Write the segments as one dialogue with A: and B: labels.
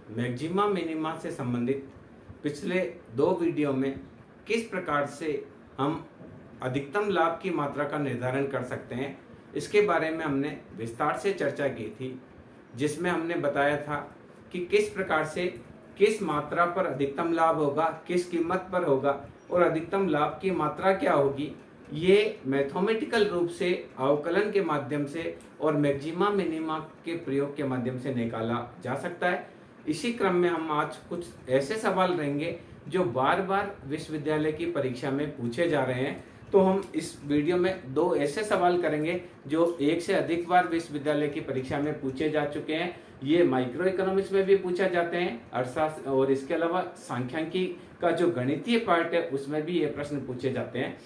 A: Maxima minima से संबंधित पिछले 2 वीडियो में किस प्रकार से हम अधिकतम लाभ की मात्रा का निर्धारण कर सकते हैं, इसके बारे में हमने विस्तार से चर्चा की थी, जिसमें हमने बताया था कि किस प्रकार से किस मात्रा पर अधिकतम लाभ होगा, किस कीमत पर होगा और अधिकतम लाभ की मात्रा क्या होगी। ये मैथमेटिकल रूप से अवकलन के माध्यम से और मैक्सिमा मिनिमा के प्रयोग के माध्यम से निकाला जा सकता है। इसी क्रम में हम आज कुछ ऐसे सवाल रहेंगे जो बार बार विश्वविद्यालय की परीक्षा में पूछे जा रहे हैं। तो हम इस वीडियो में 2 ऐसे सवाल करेंगे जो 1 से अधिक बार विश्वविद्यालय की परीक्षा में पूछे जा चुके हैं। ये माइक्रो इकोनॉमिक्स में भी पूछा जाते हैं, अर्थशास्त्र और इसके अलावा सांख्यिकी का जो गणितीय पार्ट है उसमें भी ये प्रश्न पूछे जाते हैं।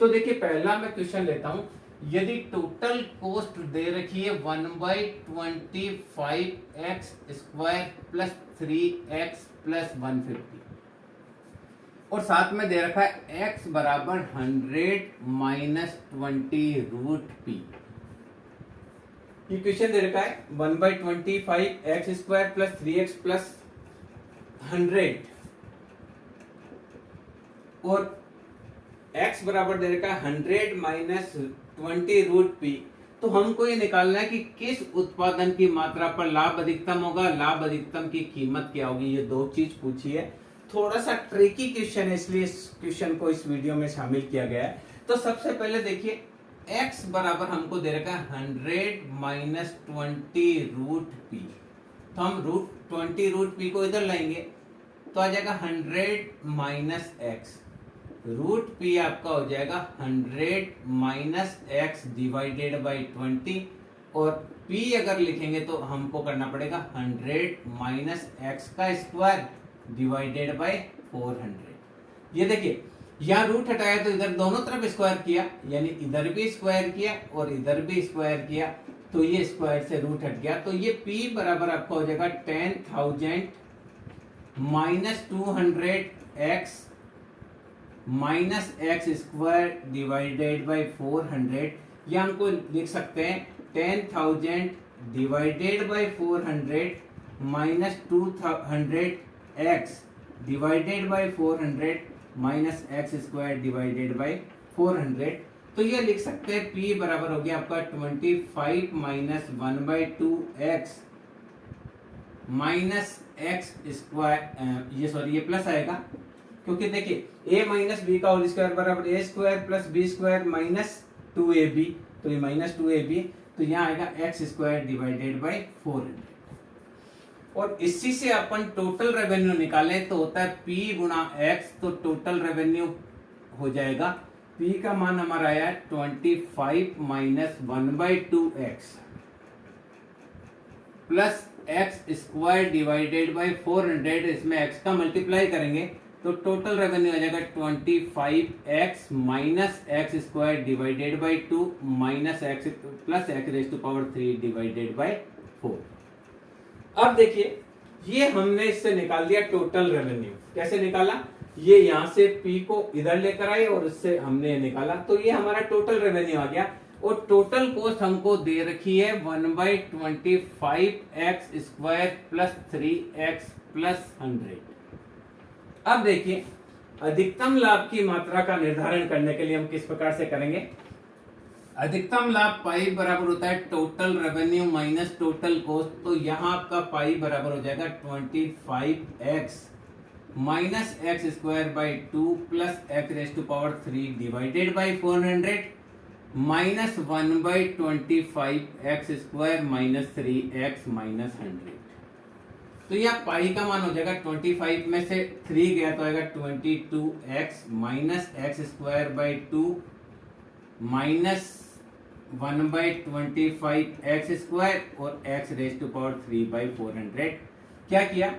A: तो देखिए, पहला मैं क्वेश्चन लेता हूं। यदि टोटल कॉस्ट दे रखी है 1/25x² प्लस 3x प्लस 150 और साथ में दे रखा है x बराबर 100 माइनस 20√p। ये क्वेश्चन दे रखा है 1/25x² प्लस 3x प्लस 100 और x बराबर दे रखा है 100 माइनस 20√p। तो हमको ये निकालना है कि किस उत्पादन की मात्रा पर लाभ अधिकतम होगा, लाभ अधिकतम की कीमत क्या होगी। ये 2 चीज पूछी है। थोड़ा सा ट्रिकी क्वेश्चन है, इसलिए इस क्वेश्चन को इस वीडियो में शामिल किया गया है। तो सबसे पहले देखिए, x बराबर हमको दे रखा है 100 माइनस 20√p। तो हम √20√p को इधर लाएंगे तो आ जाएगा 100 माइनस x। √p आपका हो जाएगा 100 माइनस x डिवाइडेड बाई 20 और p अगर लिखेंगे तो हमको करना पड़ेगा 100 माइनस x का स्क्वायर डिवाइडेड बाई 400। ये देखिए, यहाँ रूट हटाया तो इधर दोनों तरफ स्क्वायर किया, यानी इधर भी स्क्वायर किया और इधर भी स्क्वायर किया, तो ये स्क्वायर से रूट हट गया। तो ये p बराबर आपका हो जाएगा 10,000 minus 200x minus x² divided by 400। या हमको लिख सकते हैं 10,000 divided by 400 minus 200x divided by 400 minus x² divided by 400। तो ये लिख सकते हैं p बराबर हो गया आपका 25 माइनस 1/2x माइनस x²। ये प्लस आएगा क्योंकि देखिए a माइनस बी का होल स्क्वायर बराबर a² plus b² minus 2ab। तो ये माइनस 2ab, तो यहाँ आएगा x² डिवाइडेड बाई 400। और इसी से अपन टोटल रेवेन्यू निकाले तो होता है p गुणा x। तो टोटल रेवेन्यू हो जाएगा, p का मान हमारा आया 25 minus 1/2x plus x² divided by 400। इसमें x का मल्टीप्लाई करेंगे तो टोटल रेवेन्यू आ जाएगा 25x minus x² divided by 2 minus x plus x⁻³ divided by 4। अब देखिए, ये हमने इससे निकाल दिया टोटल रेवेन्यू। कैसे निकाला? ये यहाँ से p को इधर लेकर आए और इससे हमने निकाला, तो ये हमारा टोटल रेवेन्यू आ गया। और टोटल कॉस्ट हमको दे रखी है 1/25x² प्लस 3x प्लस 100। अब देखिए, अधिकतम लाभ की मात्रा का निर्धारण करने के लिए हम किस प्रकार से करेंगे। अधिकतम लाभ पाई बराबर होता है total revenue minus total cost. तो यहाँ आपका पाई बराबर हो जाएगा 25x minus x² by 2 plus x⁻³ divided by 400 minus 1/25x² minus 3x minus 100। तो यह पाई का मान हो जाएगा 25 में से 3 गया तो आएगा 22x minus x² by 2 minus 1/25x² और x⁻³ बाई 400। क्या किया?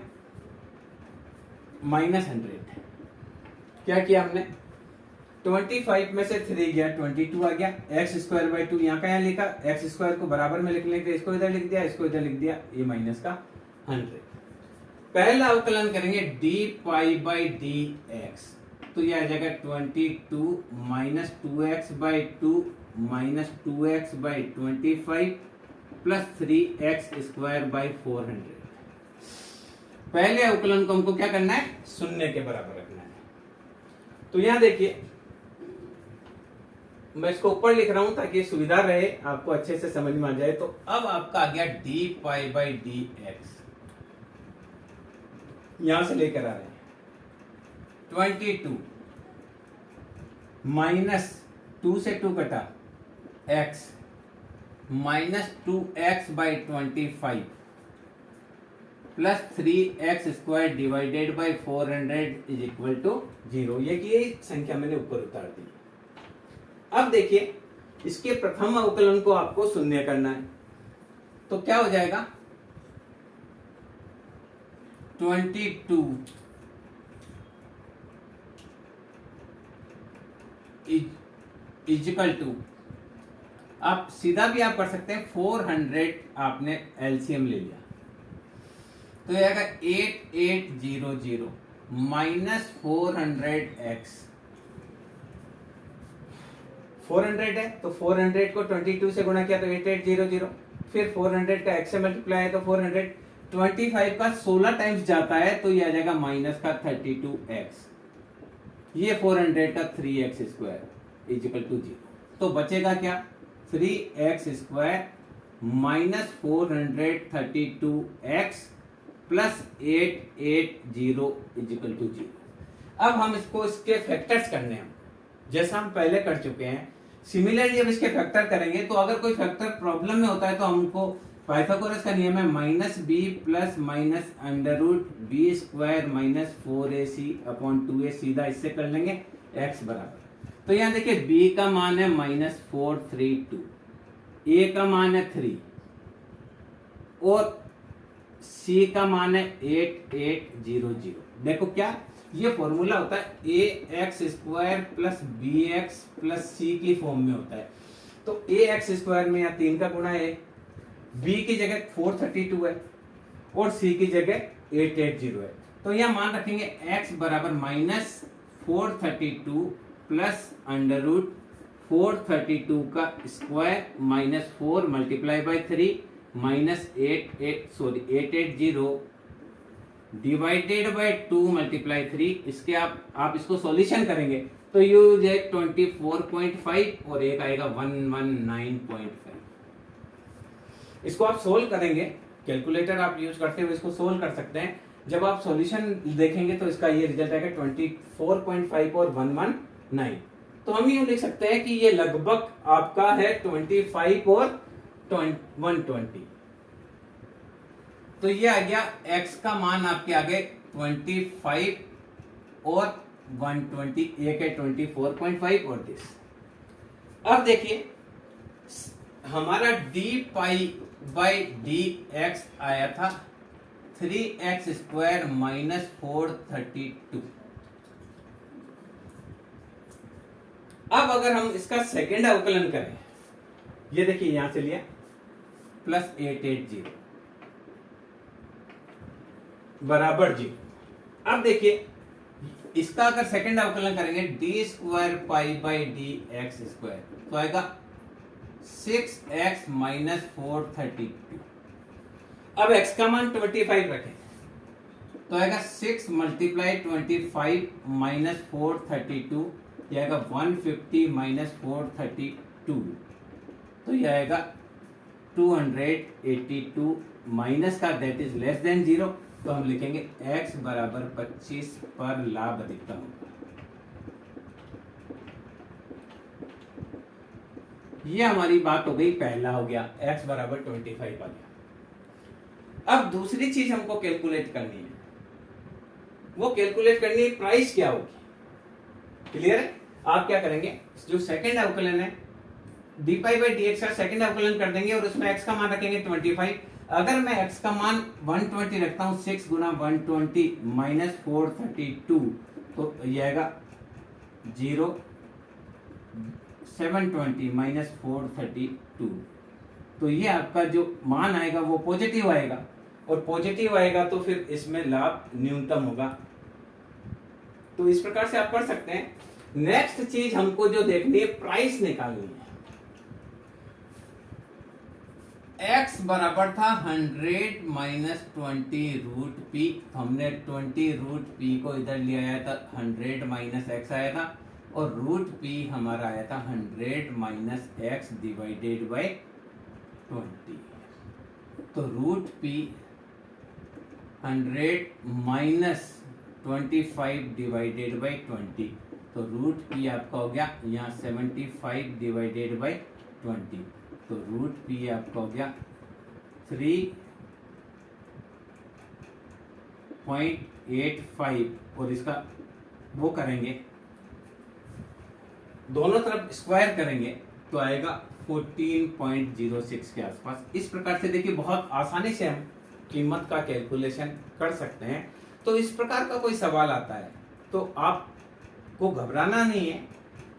A: माइनस 100। क्या किया हमने? 25 में से 3 गया 22 आ गया, x² बाई 2 यहाँ का यहाँ लिखा, x² को बराबर में लिखने के इसको इधर लिख दिया, इसको इधर लिख दिया, ये माइनस का 100। पहला अवकलन करेंगे dy बाई dx। तो ये आ जाएगा 22 minus 2x by 2 minus 2x by 25 plus 3x² by 400। पहले अवकलन को हमको क्या करना है, शून्य के बराबर रखना है। तो यहां देखिए मैं इसको ऊपर लिख रहा हूं ताकि सुविधा रहे, आपको अच्छे से समझ में आ जाए। तो अब आपका आ गया D pi by D x, यहां से लेकर आ रहे हैं 22 माइनस 2 से 2 कटा x minus 2x by 25 plus 3x square divided by 400 is equal to 0। ये संख्या मैंने ऊपर उतार दी। अब देखिए इसके प्रथम अवकलन को आपको शून्य करना है, तो क्या हो जाएगा 22 इजिकल टू, आप सीधा भी आप कर सकते हैं 400, आपने एलसीएम ले लिया तो ये आएगा 8800 माइनस 400x, 400 है तो 400 को 22 से गुणा किया तो 8800, फिर 400 का x से मल्टीप्लाई है तो 400, 25 का 16 टाइम्स जाता है तो ये आ जाएगा माइनस का 32x, ये 400 का 3x स्क्वायर इजिकल टू 0। तो बचेगा क्या 3x square minus 432x plus 880 is equal to 0। अब हम इसको इसके फैक्टर्स करने हैं, जैसा हम पहले कर चुके हैं। सिमिलरली जब इसके फैक्टर करेंगे तो अगर कोई फैक्टर प्रॉब्लम में होता है तो हमको पाइथागोरस का नियम है minus B plus minus under root B square minus 4ac upon 2a, सीधा इससे कर लेंगे x बराबर। तो यहाँ देखिए b का मान है माइनस 432, a का मान है 3 और c का मान है 8800। देखो क्या ये फॉर्मूला होता है ax square plus bx plus c की फॉर्म में होता है। तो ax स्क्वायर में यहाँ 3 का गुणा है, b की जगह 432 है और c की जगह 880 है। तो यहाँ मान रखेंगे x बराबर माइनस 432 प्लस अंडर रूट 432 का square minus 4 multiply by 3 minus 880 divided by 2 multiply 3। इसके आप इसको सॉल्यूशन करेंगे तो यू है 24.5 और एक आएगा 119.5। इसको आप सोल्व करेंगे, कैलकुलेटर आप यूज करते हुए इसको सोल्व कर सकते हैं। जब आप सॉल्यूशन देखेंगे तो इसका ये रिजल्ट आएगा 24.5 और 119। तो हम यूं लिख सकते हैं कि ये लगभग आपका है 25 और 120। तो ये आ गया x का मान आपके आगे 25 और 120, एक है 24.5 और दिस। अब देखिए हमारा D pi by D x आया था 3x स्क्वायर माइनस 432। अब अगर हम इसका सेकेंड अवकलन करें, ये देखिए यहां से लिया प्लस 880 बराबर 0। अब देखिए इसका अगर सेकंड अवकलन करेंगे D square pi by D x square तो आएगा 6x माइनस 432। अब x का मान 25 रखें तो आएगा 6 मल्टीप्लाई 25 माइनस 432, यह आएगा 150 माइनस 432, तो यह आएगा 282 माइनस का दैट इज लेस देन 0। तो हम लिखेंगे x बराबर 25 पर लाभ अधिकतम होगा। ये हमारी बात हो गई, पहला हो गया x बराबर 25 आ गया। अब दूसरी चीज हमको कैलकुलेट करनी है, वो कैलकुलेट करनी है प्राइस क्या होगी। क्लियर है? आप क्या करेंगे, जो सेकंड अवकलन है D pi by D x का सेकंड अवकलन कर देंगे और उसमें x का मान रखेंगे 25। अगर मैं x का मान 120 रखता हूं, 6 गुना 120 माइनस 432, तो यह आएगा 0 720 माइनस 432। तो ये आपका जो मान आएगा वो पॉजिटिव आएगा, और पॉजिटिव आएगा तो फिर इसमें लाभ न्यूनतम होगा। तो इस प्रकार से आप कर सकते हैं। नेक्स्ट चीज हमको जो देखनी है, प्राइस निकालनी है। x बराबर था 100 माइनस 20 रूट पी। हमने 20 रूट पी को इधर ले आया था, 100 माइनस एक्स आया था, और रूट पी हमारा आया था 100 माइनस एक्स डिवाइडेड बाय 20। तो root P 100 minus 25 divided by 20, तो रूट पी आपका हो गया यहाँ 75 डिवाइडेड बाय 20, तो रूट पी आपका हो गया 3.85, और इसका वो करेंगे, दोनों तरफ स्क्वायर करेंगे तो आएगा 14.06 के आसपास। इस प्रकार से देखिए बहुत आसानी से हम कीमत का कैलकुलेशन कर सकते हैं। तो इस प्रकार का कोई सवाल आता है तो आपको घबराना नहीं है,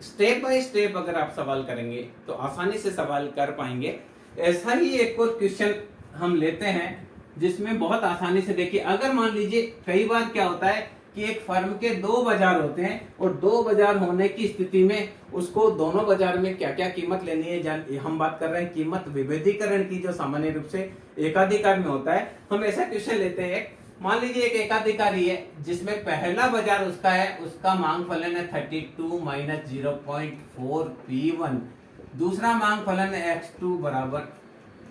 A: स्टेप बाय स्टेप अगर आप सवाल करेंगे तो आसानी से सवाल कर पाएंगे। ऐसा ही एक और क्वेश्चन हम लेते हैं जिसमें बहुत आसानी से देखिए, अगर मान लीजिए कई बार क्या होता है कि एक फर्म के दो बाजार होते हैं और दो बाजार होने की स्थिति में उसको दोनों बाजार में क्या क्या कीमत लेनी है, हम बात कर रहे हैं कीमत विभेदीकरण की, जो सामान्य रूप से एकाधिकार में होता है। हम ऐसा क्वेश्चन लेते हैं, मान लीजिए एक एकाधिकारी है जिसमें पहला बाजार उसका है, उसका मांग फलन है 32 माइनस 0.4 P1, दूसरा मांग फलन है x2 बराबर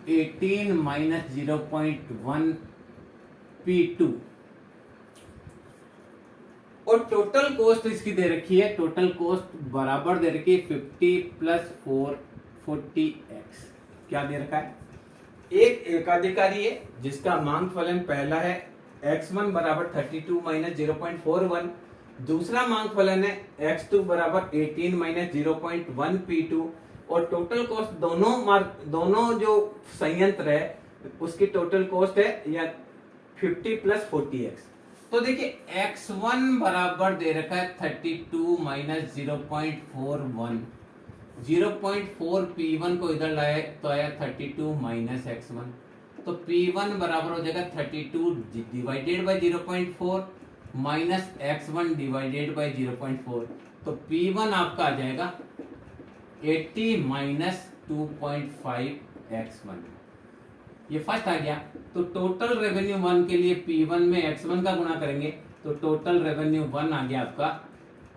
A: 18 माइनस 0.1 P2, और टोटल कॉस्ट इसकी दे रखी है, टोटल कॉस्ट बराबर दे रखी है 50 प्लस 4 40x। क्या दे रखा है? एक एकाधिकारी है जिसका मांग फलन पहला है x1 बराबर 32 माइनस 0.41, दूसरा मांग फलन है x2 बराबर 18 माइनस 0.1 P2, और टोटल कॉस्ट दोनों जो संयंत्र है उसकी टोटल कॉस्ट है या 50 प्लस 40x। तो देखिए x1 बराबर दे रखा है 32 माइनस 0.41, 0.4 P1 को इधर लाए तो आया 32 माइनस x1, तो P1 बराबर हो जाएगा 32 divided by 0.4 minus x1 divided by 0.4, तो P1 आपका आ जाएगा 80 माइनस 2.5 x1। ये फर्स्ट आ गया। तो टोटल रेवेन्यू 1 के लिए P1 में x1 का गुणा करेंगे तो टोटल रेवेन्यू 1 आ गया आपका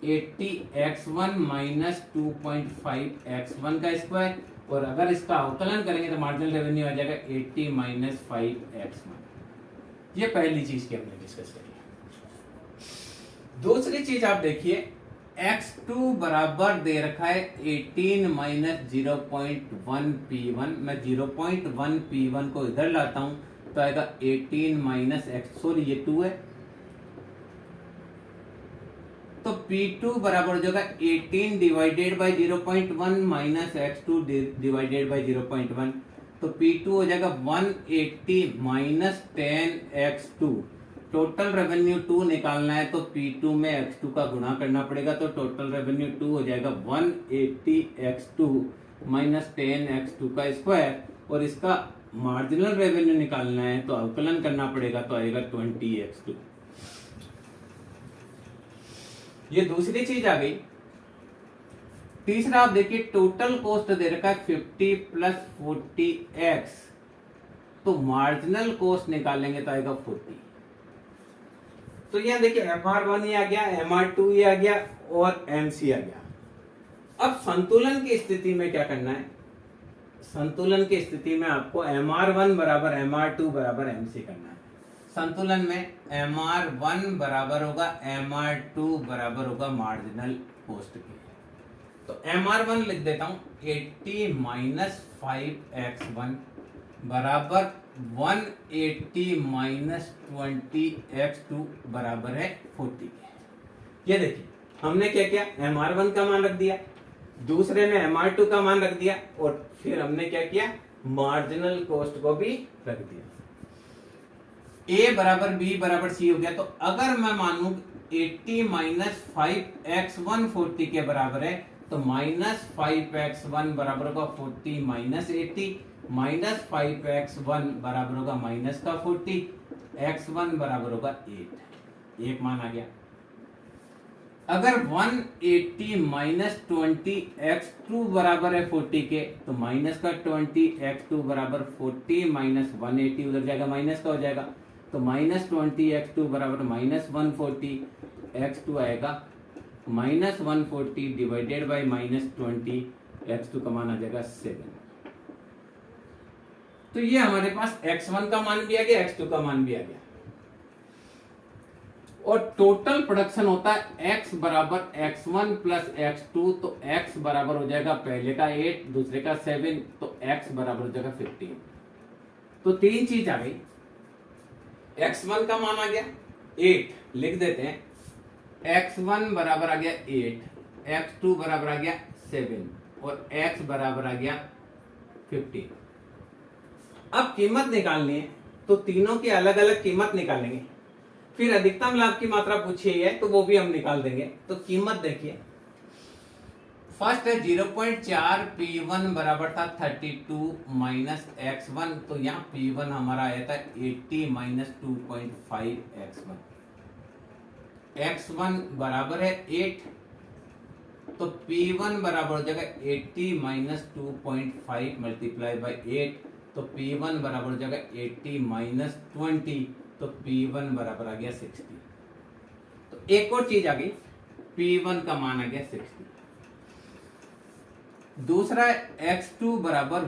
A: 80 x1 माइनस 2.5 x1 का स्क्वायर, और अगर इसका अवकलन करेंगे तो मार्जिनल रेवेन्यू आ जाएगा 80 माइनस 5 x1। ये पहली चीज की हमने डिस्कस करी। दूसरी चीज आप देखिए, x2 बराबर दे रखा है 18 माइनस 0.1 P1, मैं 0.1 P1 को इधर लाता हूं तो आएगा 18 माइनस x, सॉरी ये 2 है, तो P2 बराबर हो जाएगा 18 divided by 0.1 minus x2 divided by 0.1, तो P2 हो जाएगा 180 माइनस 10x2। टोटल रेवेन्यू 2 निकालना है तो P2 में x2 का गुणा करना पड़ेगा, तो टोटल रेवेन्यू 2 हो जाएगा 180 x2 माइनस 10 x2 का स्क्वायर, और इसका मार्जिनल रेवेन्यू निकालना है तो अवकलन करना पड़ेगा तो आएगा 20 x2। ये दूसरी चीज आ गई। तीसरा आप देखिए, टोटल कॉस्ट दे रखा है 50 प्लस 40x, तो मार्जिनल कॉस्ट निकालेंगे तो आएगा 40। तो यहां देखिए MR1 ये आ गया, MR2 ये आ गया और MC आ गया। अब संतुलन की स्थिति में क्या करना है? संतुलन की स्थिति में आपको MR1 बराबर MR2 बराबर MC करना है। संतुलन में MR1 बराबर होगा MR2 बराबर होगा मार्जिनल कॉस्ट के, तो MR1 लिख देता हूं 80 माइनस 5x1 बराबर 180 माइनस 20x2 बराबर है 40। ये देखिए हमने क्या किया, MR1 का मान रख दिया, दूसरे में MR2 का मान रख दिया, और फिर हमने क्या किया, मार्जिनल कॉस्ट को भी रख दिया। A बराबर B बराबर C हो गया। तो अगर मैं मानूं 80 माइनस 5x1 40 के बराबर है तो माइनस 5x1 बराबर होगा 40 माइनस 80, माइनस 5x1 बराबर होगा माइनस का 40, x1 बराबर होगा 8। एक मान आ गया। अगर 180 माइनस 20x2 बराबर है 40 के, तो माइनस का 20x2 बराबर 40 माइनस 180 उधर जाएगा, माइनस का हो जाएगा, तो माइनस 20x2 बराबर माइनस 140x2 आएगा, minus 140 divided by minus 20x2 का मान आ जाएगा 7। तो ये हमारे पास x1 का मान भी आ गया, x2 का मान भी आ गया, और टोटल प्रोडक्शन होता है x बराबर x1 प्लस x2, तो x बराबर हो जाएगा पहले का 8 दूसरे का 7, तो x बराबर हो जाएगा 15। तो तीन चीज आ गई, x1 का मान आ गया 8 लिख देते हैं, x1 बराबर आ गया 8, x2 बराबर आ गया 7 और x बराबर आ गया 15। अब कीमत निकालनी है तो तीनों की अलग अलग कीमत निकालेंगे, फिर अधिकतम लाभ की मात्रा पूछी है तो वो भी हम निकाल देंगे। तो कीमत देखिए, फर्स्ट है 0.4 P1 बराबर था 32 माइनस x1, तो यहाँ P1 हमारा आया था 80 माइनस 2.5 x1, x1 बराबर है 8, तो P1 बराबर हो जाएगा 80 माइनस 2.5 मल्टीप्लाई बाई 8, तो P1 बराबर हो जाएगा 80 माइनस 20, तो P1 बराबर आ गया 60। तो एक और चीज आ गई, P1 का मान आ गया 60। दूसरा x2 बराबर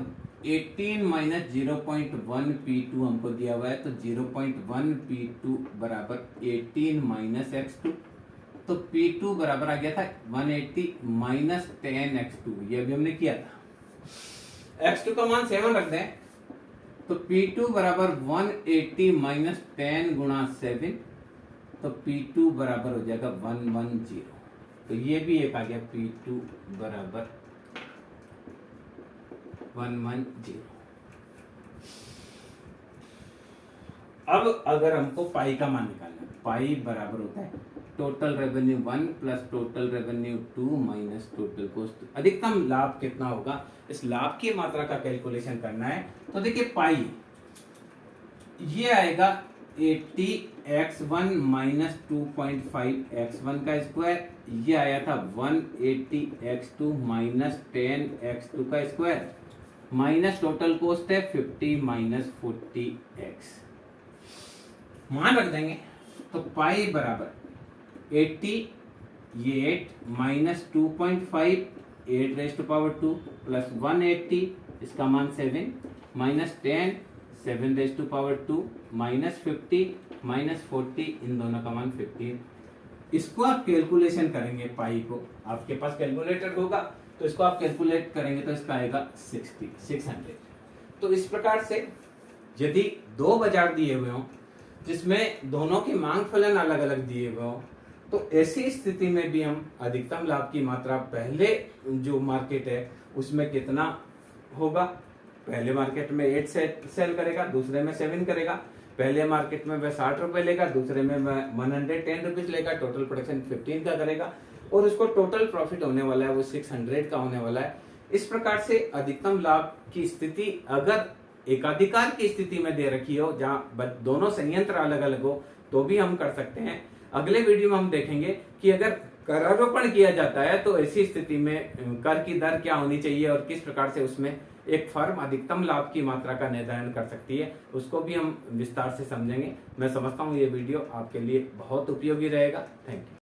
A: 18 माइनस 0.1 P2 हमको दिया हुआ है, तो 0.1 P2 बराबर 18 माइनस x2, तो P2 बराबर आ गया था 180 माइनस 10 x2, ये अभी हमने किया था। x2 का मान 7 रख दें, तो P2 बराबर 180 माइनस 10 गुणा 7, तो P2 बराबर हो जाएगा 110। तो ये भी एक आ गया, P2 बराबर 110। अब अगर हमको पाई का मान निकालना है, पाई बराबर होता है total revenue 1 plus total revenue 2 minus total cost. अधिकतम लाभ कितना होगा, इस लाभ की मात्रा का कैलकुलेशन करना है। तो देखिए पाई ये आएगा 80x1 माइनस 2.5x1 का स्क्वायर, ये आया था 180x2 माइनस 10x2 का स्क्वायर, माइनस टोटल कॉस्ट है 50 माइनस 40x, मान रख देंगे। तो पाई बराबर 80 ये 8 minus 2.5 8 raise to power 2 plus 180 इसका मान 7 minus 10 7 raise to power 2 minus 50 minus 40, इन दोनों का मान 15। इसको आप कैलकुलेशन करेंगे, पाई को आपके पास कैलकुलेटर होगा तो इसको आप कैलकुलेट करेंगे तो इसका आएगा 600। तो इस प्रकार से यदि दो बाजार दिए हुए हों जिसमें दोनों की मांग फलन अलग अलग दिए हुए हों, तो ऐसी स्थिति में भी हम अधिकतम लाभ की मात्रा पहले जो मार्केट है उसमें कितना होगा, पहले मार्केट में 8 सेल करेगा, दूसरे में 7 करेगा, पहले मार्केट में वह 60 रुपए लेगा, दूसरे में वह 110 रुपीज लेगा, टोटल प्रोडक्शन 15 का करेगा और उसको टोटल प्रॉफिट होने वाला है वो 600 का होने वाला है। इस प्रकार से अधिकतम लाभ की स्थिति अगर एकाधिकार की स्थिति में दे रखी हो जहां दोनों संयंत्र अलग अलग हो तो भी हम कर सकते हैं। अगले वीडियो में हम देखेंगे कि अगर करारोपण किया जाता है तो ऐसी स्थिति में कर की दर क्या होनी चाहिए और किस प्रकार से उसमें एक फर्म अधिकतम लाभ की मात्रा का निर्धारण कर सकती है, उसको भी हम विस्तार से समझेंगे। मैं समझता हूँ ये वीडियो आपके लिए बहुत उपयोगी रहेगा। Thank you.